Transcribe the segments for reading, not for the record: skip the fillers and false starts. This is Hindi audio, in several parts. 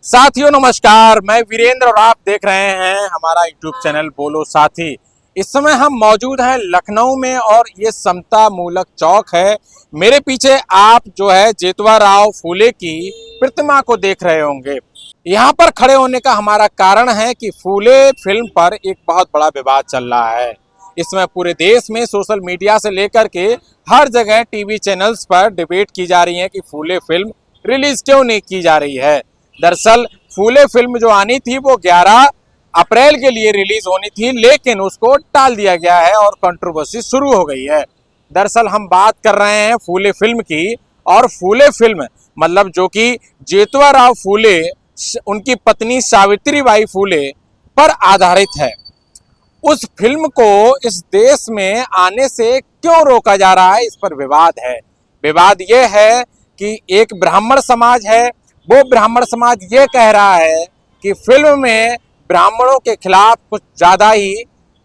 साथियों नमस्कार, मैं वीरेंद्र और आप देख रहे हैं हमारा यूट्यूब चैनल बोलो साथी। इस समय हम मौजूद हैं लखनऊ में और ये समता मूलक चौक है। मेरे पीछे आप जो है जेतवा राव फूले की प्रतिमा को देख रहे होंगे। यहाँ पर खड़े होने का हमारा कारण है कि फूले फिल्म पर एक बहुत बड़ा विवाद चल रहा है। इसमें पूरे देश में सोशल मीडिया से लेकर के हर जगह टीवी चैनल्स पर डिबेट की जा रही है कि फूले फिल्म रिलीज क्यों नहीं की जा रही है। दरअसल फूले फिल्म जो आनी थी वो 11 अप्रैल के लिए रिलीज होनी थी, लेकिन उसको टाल दिया गया है और कंट्रोवर्सी शुरू हो गई है। दरअसल हम बात कर रहे हैं फूले फिल्म की, और फूले फिल्म मतलब जो कि जेतवा राव फूले उनकी पत्नी सावित्री बाई फूले पर आधारित है। उस फिल्म को इस देश में आने से क्यों रोका जा रहा है, इस पर विवाद है। विवाद यह है कि एक ब्राह्मण समाज है, वो ब्राह्मण समाज ये कह रहा है कि फिल्म में ब्राह्मणों के खिलाफ कुछ ज़्यादा ही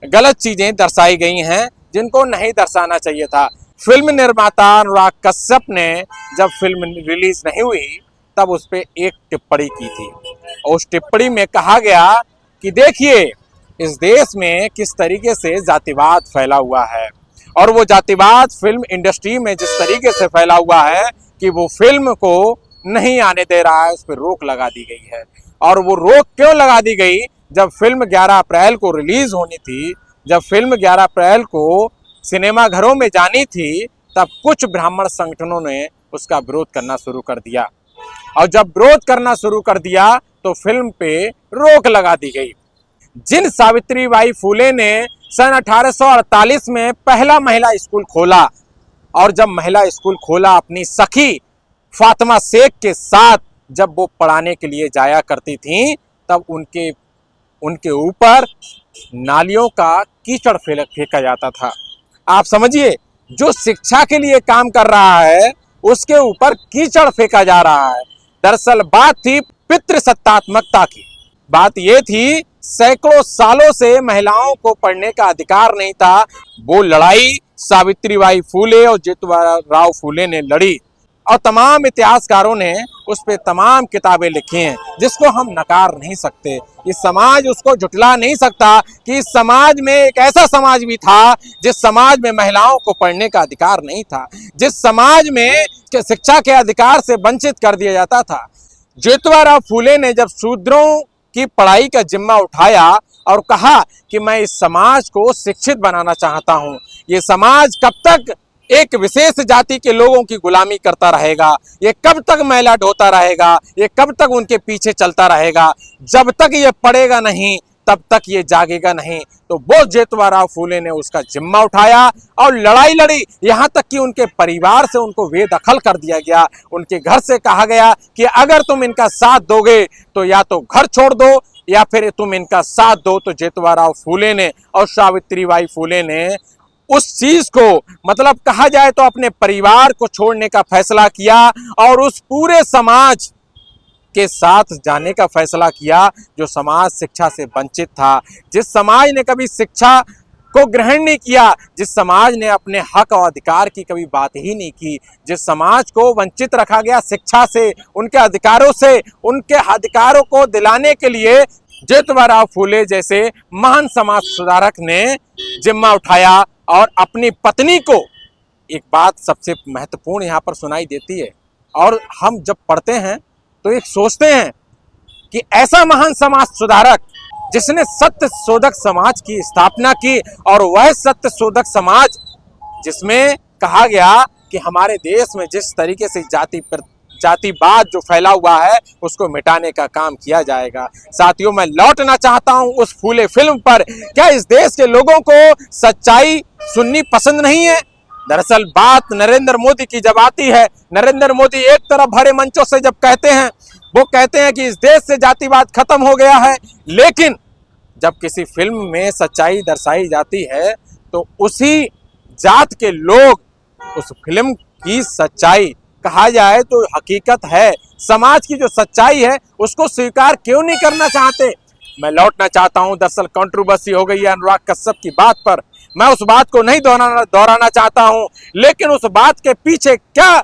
गलत चीज़ें दर्शाई गई हैं जिनको नहीं दर्शाना चाहिए था। फिल्म निर्माता अनुराग कश्यप ने जब फिल्म रिलीज नहीं हुई तब उस पर एक टिप्पणी की थी, और उस टिप्पणी में कहा गया कि देखिए इस देश में किस तरीके से जातिवाद फैला हुआ है, और वो जातिवाद फिल्म इंडस्ट्री में जिस तरीके से फैला हुआ है कि वो फिल्म को नहीं आने दे रहा है, उस पर रोक लगा दी गई है। और वो रोक क्यों लगा दी गई? जब फिल्म 11 अप्रैल को रिलीज होनी थी, जब फिल्म 11 अप्रैल को सिनेमा घरों में जानी थी, तब कुछ ब्राह्मण संगठनों ने उसका विरोध करना शुरू कर दिया, और जब विरोध करना शुरू कर दिया तो फिल्म पे रोक लगा दी गई। जिन सावित्री बाई फूले ने सन 1848 में पहला महिला स्कूल खोला, और जब महिला स्कूल खोला अपनी सखी फातिमा शेख के साथ जब वो पढ़ाने के लिए जाया करती थीं, तब उनके ऊपर नालियों का कीचड़ फेंका जाता था। आप समझिए, जो शिक्षा के लिए काम कर रहा है उसके ऊपर कीचड़ फेंका जा रहा है। दरअसल बात थी पितृसत्तात्मकता की। बात ये थी सैकड़ों सालों से महिलाओं को पढ़ने का अधिकार नहीं था। वो लड़ाई सावित्रीबाई फूले और जेतवा राव फूले ने लड़ी, और तमाम इतिहासकारों ने उस पर तमाम किताबें लिखी हैं, जिसको हम नकार नहीं सकते। इस समाज उसको झुटला नहीं सकता कि इस समाज में एक ऐसा समाज भी था जिस समाज में महिलाओं को पढ़ने का अधिकार नहीं था, जिस समाज में शिक्षा के अधिकार से वंचित कर दिया जाता था। जेतवा राव फूले ने जब शूद्रों की पढ़ाई का जिम्मा उठाया और कहा कि मैं इस समाज को शिक्षित बनाना चाहता हूँ, ये समाज कब तक एक विशेष जाति के लोगों की गुलामी करता रहेगा, ये कब तक मैला ढोता रहेगा, ये कब तक उनके पीछे चलता रहेगा, जब तक ये पढ़ेगा नहीं तब तक ये जागेगा नहीं। तो वो जेतवा राव फूले ने उसका जिम्मा उठाया और लड़ाई लड़ी, यहाँ तक कि उनके परिवार से उनको बेदखल कर दिया गया। उनके घर से कहा गया कि अगर तुम इनका साथ दोगे तो या तो घर छोड़ दो या फिर तुम इनका साथ दो। तो जेतवा राव फूले ने और सावित्रीबाई फूले ने उस चीज को, मतलब कहा जाए तो अपने परिवार को छोड़ने का फैसला किया और उस पूरे समाज के साथ जाने का फैसला किया जो समाज शिक्षा से वंचित था, जिस समाज ने कभी शिक्षा को ग्रहण नहीं किया, जिस समाज ने अपने हक और अधिकार की कभी बात ही नहीं की, जिस समाज को वंचित रखा गया शिक्षा से, उनके अधिकारों से, उनके अधिकारों को दिलाने के लिए जेतवा राव फूले जैसे महान समाज सुधारक ने जिम्मा उठाया और अपनी पत्नी को। एक बात सबसे महत्वपूर्ण यहाँ पर सुनाई देती है, और हम जब पढ़ते हैं तो एक सोचते हैं कि ऐसा महान समाज सुधारक जिसने सत्य शोधक समाज की स्थापना की, और वह सत्य शोधक समाज जिसमें कहा गया कि हमारे देश में जिस तरीके से जातिवाद जो फैला हुआ है उसको मिटाने का काम किया जाएगा। साथियों, मैं लौटना चाहता हूं उस फूले फिल्म पर। क्या इस देश के लोगों को सच्चाई सुननी पसंद नहीं है? दरअसल बात नरेंद्र मोदी की जब आती है, नरेंद्र मोदी एक तरफ भरे मंचों से जब कहते हैं, वो कहते हैं कि इस देश से जातिवाद खत्म हो गया है, लेकिन जब किसी फिल्म में सच्चाई दर्शाई जाती है तो उसी जात के लोग उस फिल्म की सच्चाई, कहा जाए तो हकीकत है, समाज की जो सच्चाई है उसको स्वीकार क्यों नहीं करना चाहते? मैं लौटना चाहता हूं। दरअसल कंट्रोवर्सी हो गई है अनुराग कश्यप की बात पर। मैं उस बात को नहीं दोहराना चाहता हूं, लेकिन उस बात के पीछे क्या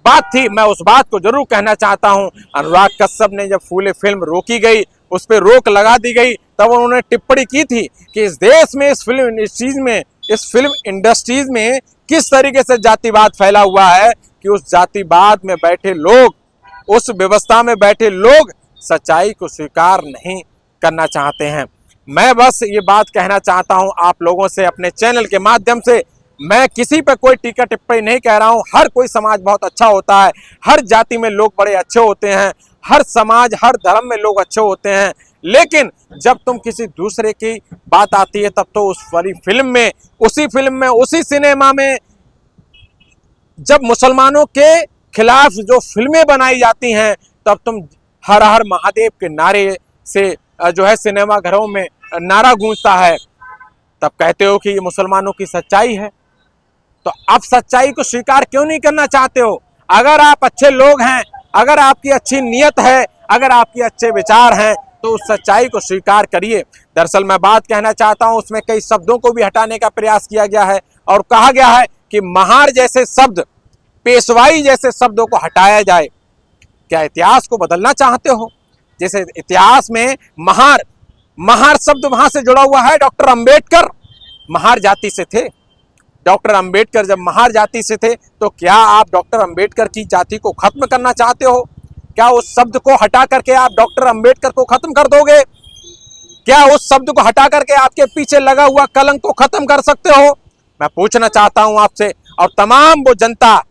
बात थी, मैं उस बात को जरूर कहना चाहता हूं। अनुराग कश्यप ने जब फूले फिल्म रोकी गई, उस पर रोक लगा दी गई, तब उन्होंने टिप्पणी की थी कि इस देश में, इस फिल्म इंडस्ट्रीज में किस तरीके से जातिवाद फैला हुआ है कि उस जातिवाद में बैठे लोग, उस व्यवस्था में बैठे लोग सच्चाई को स्वीकार नहीं करना चाहते हैं। मैं बस ये बात कहना चाहता हूं आप लोगों से अपने चैनल के माध्यम से। मैं किसी पे कोई टीका टिप्पणी नहीं कह रहा हूं। हर कोई समाज बहुत अच्छा होता है, हर जाति में लोग बड़े अच्छे होते हैं, हर समाज, हर धर्म में लोग अच्छे होते हैं, लेकिन जब तुम किसी दूसरे की बात आती है तब तो उस वाली फिल्म में, उसी सिनेमा में जब मुसलमानों के खिलाफ जो फिल्में बनाई जाती हैं, तब तुम हर हर महादेव के नारे से जो है सिनेमा घरों में नारा गूंजता है, तब कहते हो कि ये मुसलमानों की सच्चाई है। तो अब सच्चाई को स्वीकार क्यों नहीं करना चाहते हो? अगर आप अच्छे लोग हैं, अगर आपकी अच्छी नीयत है, अगर आपके अच्छे विचार हैं, तो उस सच्चाई को स्वीकार करिए। दरअसल मैं बात कहना चाहता हूं, उसमें कई शब्दों को भी हटाने का प्रयास किया गया है और कहा गया है कि महार जैसे शब्द, पेशवाई जैसे शब्दों को हटाया जाए। क्या इतिहास को बदलना चाहते हो? जैसे इतिहास में महार शब्द वहां से जुड़ा हुआ है। डॉक्टर अंबेडकर महार जाति से थे। डॉक्टर अंबेडकर जब महार जाति से थे, तो क्या आप डॉक्टर अंबेडकर की जाति को खत्म करना चाहते हो? क्या उस शब्द को हटा करके आप डॉक्टर अंबेडकर को खत्म कर दोगे? क्या उस शब्द को हटा करके आपके पीछे लगा हुआ कलंक को खत्म कर सकते हो? मैं पूछना चाहता हूं आपसे। और तमाम वो जनता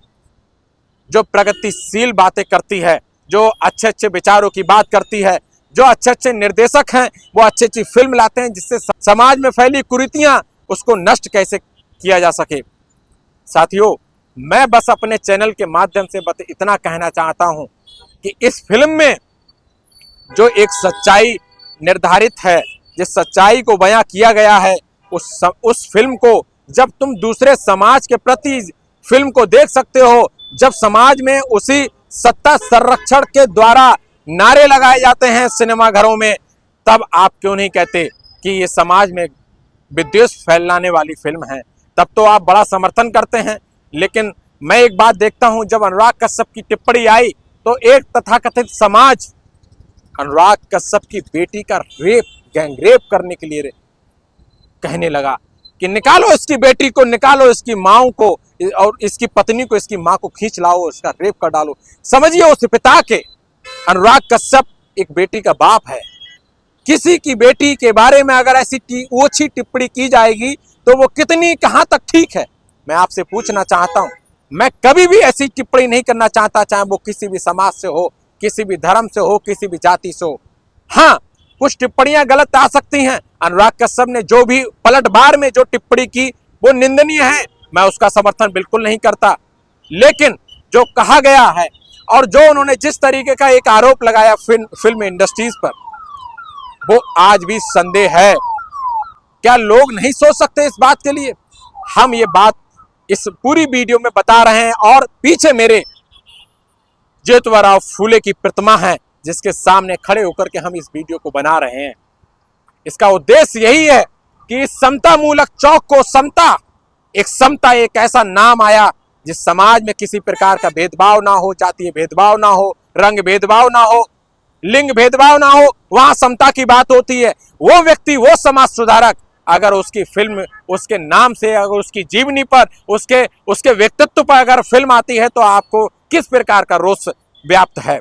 जो प्रगतिशील बातें करती है, जो अच्छे अच्छे विचारों की बात करती है, जो अच्छे अच्छे निर्देशक हैं, वो अच्छी अच्छी फिल्म लाते हैं जिससे समाज में फैली कुरीतियां, उसको नष्ट कैसे किया जा सके। साथियों, मैं बस अपने चैनल के माध्यम से बस इतना कहना चाहता हूं कि इस फिल्म में जो एक सच्चाई निर्धारित है, जिस सच्चाई को बयां किया गया है, उस फिल्म को जब तुम दूसरे समाज के प्रति फिल्म को देख सकते हो, जब समाज में उसी सत्ता संरक्षण के द्वारा नारे लगाए जाते हैं सिनेमा घरों में, तब आप क्यों नहीं कहते कि ये समाज में विद्वेष फैलाने वाली फिल्म है? तब तो आप बड़ा समर्थन करते हैं। लेकिन मैं एक बात देखता हूं, जब अनुराग कश्यप की टिप्पणी आई तो एक तथाकथित समाज अनुराग कश्यप की बेटी का गैंग रेप करने के लिए कहने लगा कि निकालो इसकी बेटी को, निकालो इसकी माँ को और इसकी पत्नी को, इसकी माँ को खींच लाओ, इसका रेप कर डालो। समझिए उस पिता के, अनुराग कश्यप एक बेटी का बाप है। किसी की बेटी के बारे में अगर ऐसी ओछी टिप्पणी की जाएगी तो वो कितनी कहां तक ठीक है? मैं आपसे पूछना चाहता हूं। मैं कभी भी ऐसी टिप्पणी नहीं करना चाहता, चाहे वो किसी भी समाज से हो, किसी भी धर्म से हो, किसी भी जाति से हो। हाँ, कुछ टिप्पणियां गलत आ सकती हैं। अनुराग कश्यप ने जो भी पलटवार में जो टिप्पणी की वो निंदनीय है, मैं उसका समर्थन बिल्कुल नहीं करता। लेकिन जो कहा गया है और जो उन्होंने जिस तरीके का एक आरोप लगाया फिल्म इंडस्ट्रीज पर, वो आज भी संदेह है। क्या लोग नहीं सोच सकते इस बात के लिए? हम ये बात इस पूरी वीडियो में बता रहे हैं और पीछे मेरे ज्योतिबा फूले की प्रतिमा है, जिसके सामने खड़े होकर के हम इस वीडियो को बना रहे हैं। इसका उद्देश्य यही है कि इस समता मूलक चौक को समता एक ऐसा नाम आया जिस समाज में किसी प्रकार का भेदभाव ना हो, जातीय भेदभाव ना हो, रंग भेदभाव ना हो, लिंग भेदभाव ना हो, वहां समता की बात होती है। वो व्यक्ति, वो समाज सुधारक, अगर उसकी फिल्म उसके नाम से, अगर उसकी जीवनी पर, उसके व्यक्तित्व पर अगर फिल्म आती है तो आपको किस प्रकार का रोष व्याप्त है?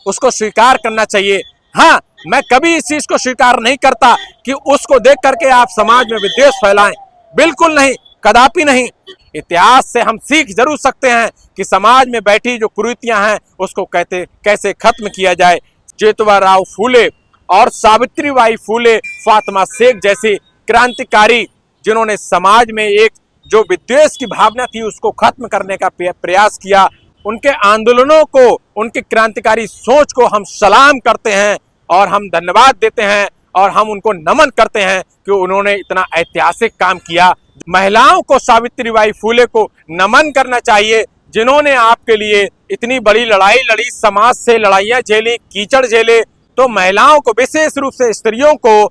उसको स्वीकार करना चाहिए। हाँ, मैं कभी इस चीज को स्वीकार नहीं करता कि उसको देख करके आप समाज में विद्वेष फैलाएं। बिल्कुल नहीं, कदापि नहीं। इतिहास से हम सीख जरूर सकते हैं कि समाज में बैठी जो कुरीतियां हैं उसको कैसे खत्म किया जाए। ज्योतिबा फूले और सावित्रीबाई फूले, फातिमा शेख जैसी क्रांतिकारी, जिन्होंने समाज में एक जो विद्वेष की भावना थी उसको खत्म करने का प्रयास किया, उनके आंदोलनों को, उनकी क्रांतिकारी सोच को हम सलाम करते हैं और हम धन्यवाद देते हैं और हम उनको नमन करते हैं कि उन्होंने इतना ऐतिहासिक काम किया। महिलाओं को, सावित्रीबाई फूले को नमन करना चाहिए, जिन्होंने आपके लिए इतनी बड़ी लड़ाई लड़ी, समाज से लड़ाइयाँ झेली, कीचड़ झेले, तो महिलाओं को, विशेष रूप से स्त्रियों को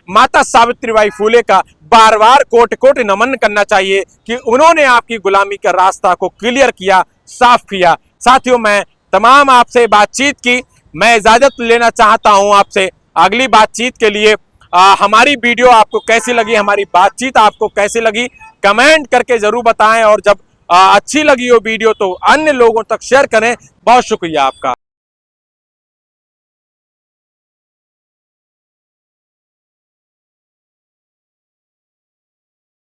माता सावित्रीबाई फुले का बार बार कोटि कोटि नमन करना चाहिए कि उन्होंने आपकी गुलामी का रास्ता को क्लियर किया, साफ किया। साथियों, मैं तमाम आपसे बातचीत की, मैं इजाजत लेना चाहता हूं आपसे अगली बातचीत के लिए। हमारी वीडियो आपको कैसी लगी, हमारी बातचीत आपको कैसी लगी, कमेंट करके जरूर बताएं, और जब अच्छी लगी हो वीडियो तो अन्य लोगों तक शेयर करें। बहुत शुक्रिया आपका।